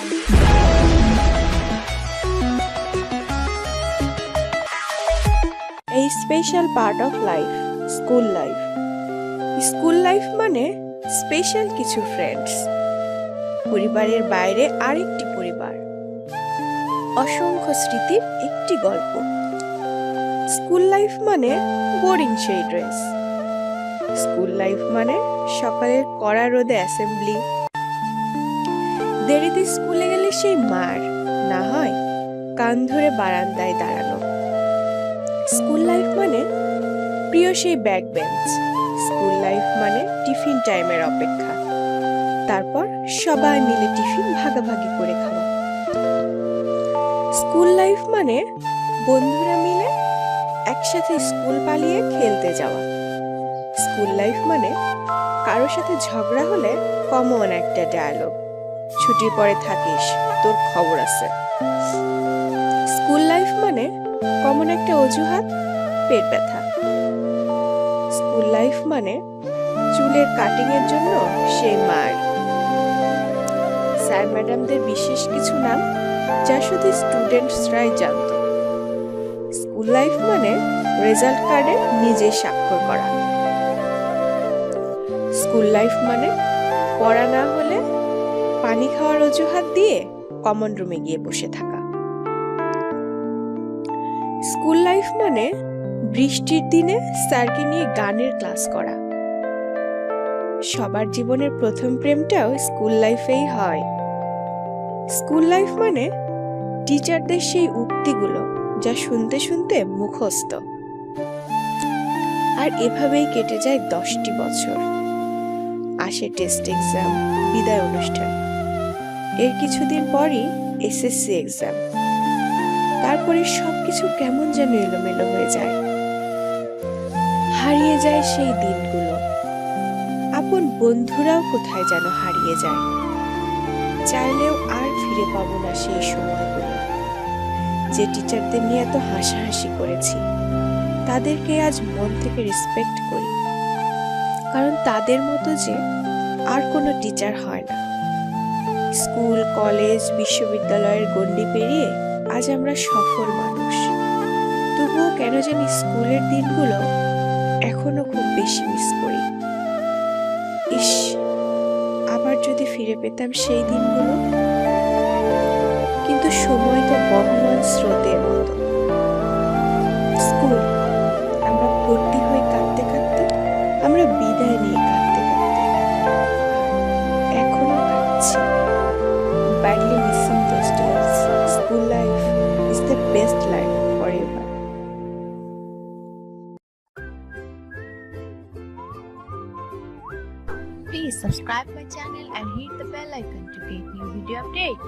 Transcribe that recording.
A special part of life, school life. School life মানে special কিছু friends, পরিবারের বাইরে আরেকটি পরিবার, অসংখ্য স্মৃতির একটি গল্প। স্কুল লাইফ মানে বোরিং সেই ড্রেস, স্কুল লাইফ মানে সকালের কড়া রোদে অ্যাসেম্বলি, দেরিতে স্কুলে গেলে সেই মার না হয় কান ধরে বারান্দায় দাঁড়ানো। স্কুল লাইফ মানে প্রিয় সেই ব্যাক বেঞ্চ, স্কুল লাইফ মানে টিফিন টাইমের অপেক্ষা, তারপর সবাই মিলে টিফিন ভাগাভাগি করে খাওয়া। স্কুল লাইফ মানে বন্ধুরা মিলে একসাথে স্কুল পালিয়ে খেলতে যাওয়া। স্কুল লাইফ মানে কারো সাথে ঝগড়া হলে কমন একটা ডায়ালগ, ছুটির পরে থাকিস, তোর খবর আছে। স্কুল লাইফ মানে কমন একটা অজুহাত, পেট ব্যথা। স্কুল লাইফ মানে চুলের কাটিং এর জন্য সেই মার, স্যার ম্যাডামদের বিশেষ কিছু নাম যা শুধু স্টুডেন্টসরাই জানত। স্কুল লাইফ মানে রেজাল্ট কার্ডে নিজে স্বাক্ষর করা। স্কুল লাইফ মানে পড়া না হলে পানি খাওয়ার অজুহাত দিয়ে কমন রুমে গিয়ে বসে থাকা। স্কুল লাইফ মানে বৃষ্টির দিনে স্যারকে নিয়ে গানের ক্লাস করা। সবার জীবনের প্রথম প্রেমটাও স্কুল লাইফেই হয়। স্কুল লাইফ মানে টিচারদের সেই উক্তিগুলো যা শুনতে শুনতে মুখস্থ। আর এভাবেই কেটে যায় 10টি বছর। আসে টেস্ট এক্সাম, বিদায় অনুষ্ঠান, এর কিছুদিন পরই এসএসসি এক্সাম। তারপরে সবকিছু কেমন যেন এলোমেলো হয়ে যায়, হারিয়ে যায় সেই দিনগুলো। আপন বন্ধুরাও কোথায় যেন হারিয়ে যায়, চাইলেও আর ফিরে পাবো না সেই সময়গুলো। যে টিচারদের নিয়ে এত হাসাহাসি করেছি, তাদেরকে আজ মন থেকে রেসপেক্ট করি, কারণ তাদের মতো যে আর কোনো টিচার হয় না। স্কুল, কলেজ, বিশ্ববিদ্যালয়ের গণ্ডি পেরিয়ে আজ আমরা সফল মানুষ, তবুও কেন জানি স্কুলের দিনগুলো এখনো খুব বেশি মিস করি। ইস, আবার যদি ফিরে পেতাম সেই দিনগুলো। কিন্তু সময় তো বহমান স্রোতের মতো। স্কুল, আমরা ভর্তি হয়ে কাঁদতে কাঁদতে, আমরা বিদায় নিয়ে কাঁদতে কাঁদতে এখনো কাঁদছি। Badly missing those days. School life is the best life forever. Please subscribe my channel and hit the bell icon to get new video update.